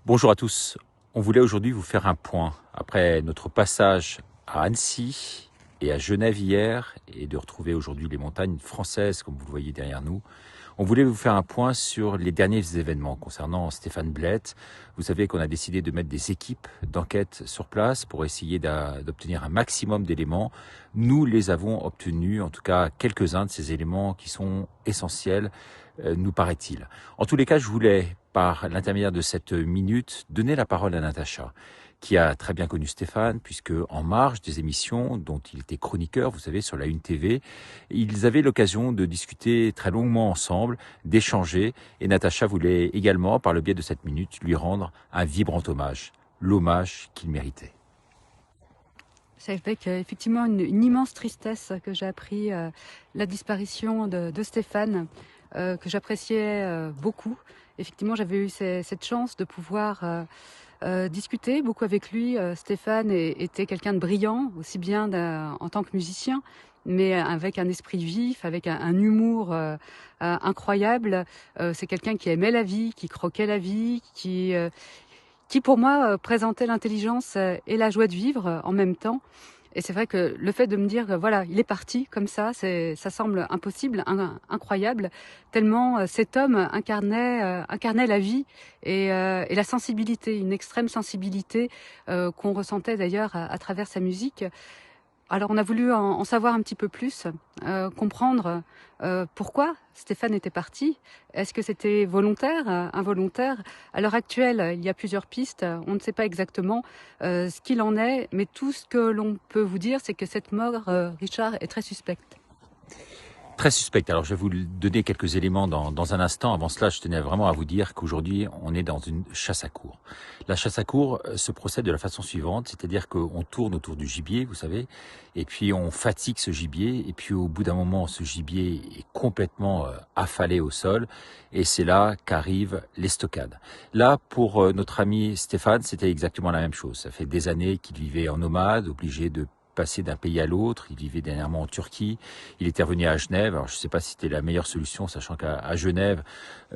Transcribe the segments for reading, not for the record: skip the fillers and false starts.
Bonjour à tous. On voulait aujourd'hui vous faire un point après notre passage à Annecy et à Genève hier et de retrouver aujourd'hui les montagnes françaises comme vous le voyez derrière nous. On voulait vous faire un point sur les derniers événements concernant Stéphane Blett. Vous savez qu'on a décidé de mettre des équipes d'enquête sur place pour essayer d'obtenir un maximum d'éléments. Nous les avons obtenus, en tout cas quelques-uns de ces éléments qui sont essentiels, nous paraît-il. En tous les cas, je voulais, par l'intermédiaire de cette minute, donner la parole à Natacha, qui a très bien connu Stéphane, puisque en marge des émissions dont il était chroniqueur, vous savez, sur la Une TV, ils avaient l'occasion de discuter très longuement ensemble, d'échanger, et Natacha voulait également, par le biais de cette minute, lui rendre un vibrant hommage, l'hommage qu'il méritait. C'est avec effectivement une immense tristesse que j'ai appris la disparition de Stéphane, que j'appréciais beaucoup. Effectivement, j'avais eu cette chance de pouvoir discuter beaucoup avec lui. Stéphane était quelqu'un de brillant, aussi bien en tant que musicien, mais avec un esprit vif, avec un humour incroyable. C'est quelqu'un qui aimait la vie, qui croquait la vie, qui pour moi présentait l'intelligence et la joie de vivre en même temps. Et c'est vrai que le fait de me dire, voilà, il est parti comme ça semble impossible, incroyable, tellement cet homme incarnait la vie et la sensibilité, une extrême sensibilité qu'on ressentait d'ailleurs à travers sa musique. Alors on a voulu en savoir un petit peu plus, comprendre pourquoi Stéphane était parti. Est-ce que c'était volontaire, involontaire? À l'heure actuelle, il y a plusieurs pistes. On ne sait pas exactement ce qu'il en est, mais tout ce que l'on peut vous dire, c'est que cette mort, Richard, est très suspecte. Très suspect. Alors je vais vous donner quelques éléments dans un instant. Avant cela, je tenais vraiment à vous dire qu'aujourd'hui, on est dans une chasse à courre. La chasse à courre se procède de la façon suivante, c'est-à-dire qu'on tourne autour du gibier, vous savez, et puis on fatigue ce gibier, et puis au bout d'un moment, ce gibier est complètement affalé au sol, et c'est là qu'arrivent les stockades. Là, pour notre ami Stéphane, c'était exactement la même chose. Ça fait des années qu'il vivait en nomade, obligé de passer d'un pays à l'autre. Il vivait dernièrement en Turquie. Il était revenu à Genève. Alors, je ne sais pas si c'était la meilleure solution, sachant qu'à Genève,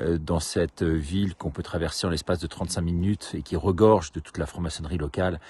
dans cette ville qu'on peut traverser en l'espace de 35 minutes et qui regorge de toute la franc-maçonnerie locale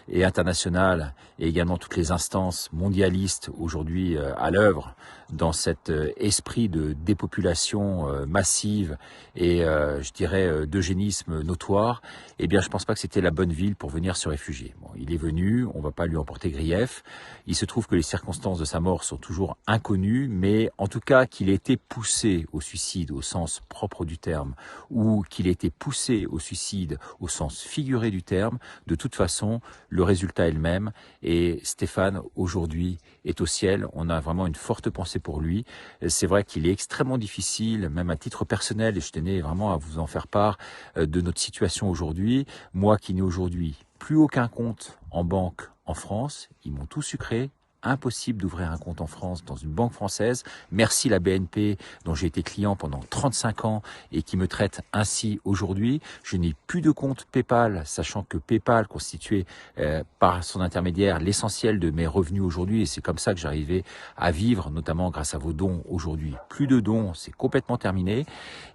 et internationale, et également toutes les instances mondialistes aujourd'hui à l'œuvre dans cet esprit de dépopulation massive et je dirais d'eugénisme notoire, eh bien je pense pas que c'était la bonne ville pour venir se réfugier. Bon, il est venu, on va pas lui en porter grief. Il se trouve que les circonstances de sa mort sont toujours inconnues, mais en tout cas qu'il ait été poussé au suicide au sens propre du terme, ou qu'il ait été poussé au suicide au sens figuré du terme, de toute façon, le résultat est le même. Et Stéphane, aujourd'hui, est au ciel. On a vraiment une forte pensée pour lui. C'est vrai qu'il est extrêmement difficile, même à titre personnel, et je tenais vraiment à vous en faire part de notre situation aujourd'hui. Moi qui n'ai aujourd'hui plus aucun compte en banque en France, ils m'ont tout sucré. Impossible d'ouvrir un compte en France dans une banque française. Merci la BNP dont j'ai été client pendant 35 ans et qui me traite ainsi aujourd'hui. Je n'ai plus de compte PayPal, sachant que PayPal constituait par son intermédiaire l'essentiel de mes revenus aujourd'hui et c'est comme ça que j'arrivais à vivre, notamment grâce à vos dons aujourd'hui. Plus de dons, c'est complètement terminé.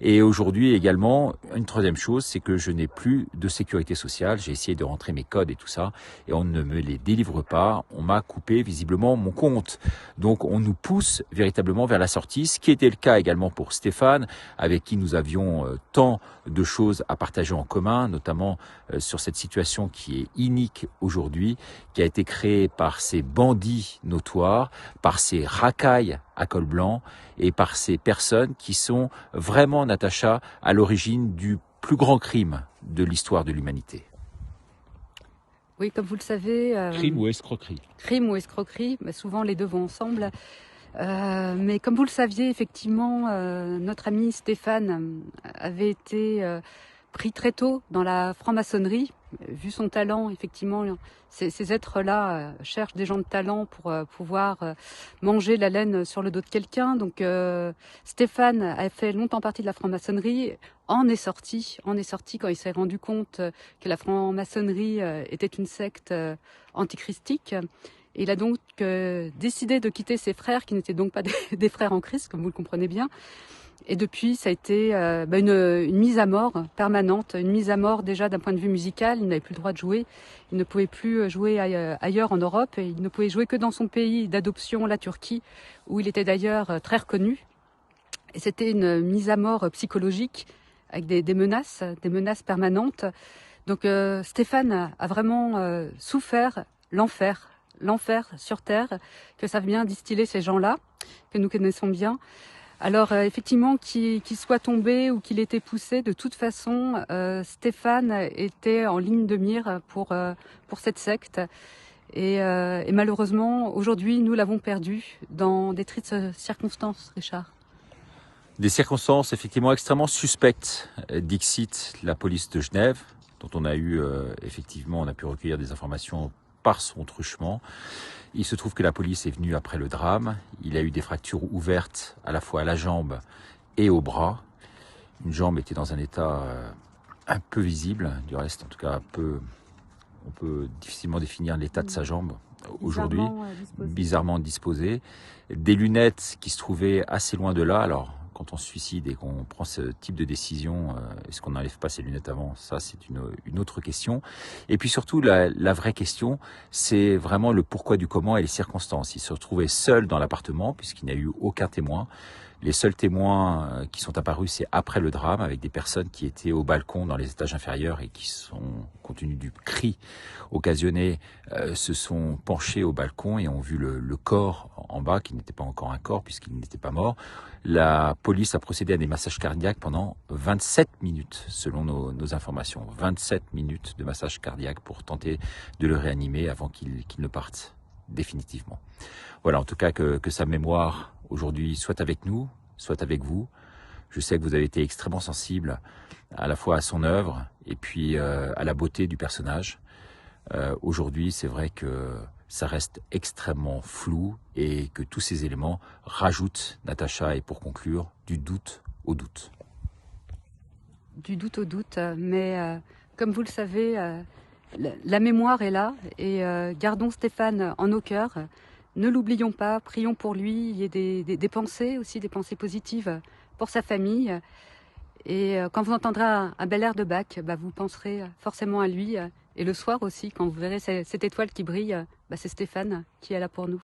Et aujourd'hui également, une troisième chose, c'est que je n'ai plus de sécurité sociale. J'ai essayé de rentrer mes codes et tout ça et on ne me les délivre pas. On m'a coupé visiblement mon compte. Donc on nous pousse véritablement vers la sortie, ce qui était le cas également pour Stéphane, avec qui nous avions tant de choses à partager en commun, notamment sur cette situation qui est inique aujourd'hui, qui a été créée par ces bandits notoires, par ces racailles à col blanc et par ces personnes qui sont vraiment, Natacha, à l'origine du plus grand crime de l'histoire de l'humanité. Oui, comme vous le savez... Crime ou escroquerie? Crime ou escroquerie, mais souvent les deux vont ensemble. Mais comme vous le saviez, effectivement, notre ami Stéphane avait été pris très tôt dans la franc-maçonnerie. Vu son talent, effectivement, ces êtres-là cherchent des gens de talent pour pouvoir manger la laine sur le dos de quelqu'un. Donc Stéphane a fait longtemps partie de la franc-maçonnerie, en est sorti quand il s'est rendu compte que la franc-maçonnerie était une secte antichristique. Et il a donc décidé de quitter ses frères, qui n'étaient donc pas des frères en Christ, comme vous le comprenez bien. Et depuis, ça a été une mise à mort permanente, une mise à mort déjà d'un point de vue musical. Il n'avait plus le droit de jouer, il ne pouvait plus jouer ailleurs en Europe, et il ne pouvait jouer que dans son pays d'adoption, la Turquie, où il était d'ailleurs très reconnu. Et c'était une mise à mort psychologique avec des menaces permanentes. Donc Stéphane a vraiment souffert l'enfer sur Terre, que savent bien distiller ces gens-là, que nous connaissons bien. Alors effectivement, qu'il soit tombé ou qu'il était poussé, de toute façon, Stéphane était en ligne de mire pour cette secte. Et malheureusement, aujourd'hui, nous l'avons perdu dans des tristes circonstances, Richard. Des circonstances effectivement extrêmement suspectes, dixit la police de Genève, dont on a eu effectivement, on a pu recueillir des informations par son truchement. Il se trouve que la police est venue après le drame. Il a eu des fractures ouvertes à la fois à la jambe et au bras. Une jambe était dans un état un peu visible, du reste en tout cas on peut difficilement définir l'état de sa jambe aujourd'hui, bizarrement disposée. Des lunettes qui se trouvaient assez loin de là. Alors quand on se suicide et qu'on prend ce type de décision, est-ce qu'on n'enlève pas ses lunettes avant? Ça, c'est une autre question. Et puis surtout, la vraie question, c'est vraiment le pourquoi du comment et les circonstances. Il se retrouvait seul dans l'appartement, puisqu'il n'y a eu aucun témoin. Les seuls témoins qui sont apparus, c'est après le drame, avec des personnes qui étaient au balcon dans les étages inférieurs et qui sont, compte tenu du cri occasionné, se sont penchés au balcon et ont vu le corps en bas, qui n'était pas encore un corps puisqu'il n'était pas mort. La police a procédé à des massages cardiaques pendant 27 minutes, selon nos informations. 27 minutes de massage cardiaque pour tenter de le réanimer avant qu'il ne parte définitivement. Voilà, en tout cas que sa mémoire aujourd'hui soit avec nous, soit avec vous. Je sais que vous avez été extrêmement sensible à la fois à son œuvre et puis à la beauté du personnage. Aujourd'hui, c'est vrai que ça reste extrêmement flou et que tous ces éléments rajoutent, Natacha, et pour conclure, du doute au doute. Du doute au doute, mais comme vous le savez, la mémoire est là et gardons Stéphane en nos cœurs. Ne l'oublions pas, prions pour lui. Il y a des pensées aussi, des pensées positives pour sa famille. Et quand vous entendrez un bel air de Bach, vous penserez forcément à lui. Et le soir aussi, quand vous verrez cette étoile qui brille, c'est Stéphane qui est là pour nous.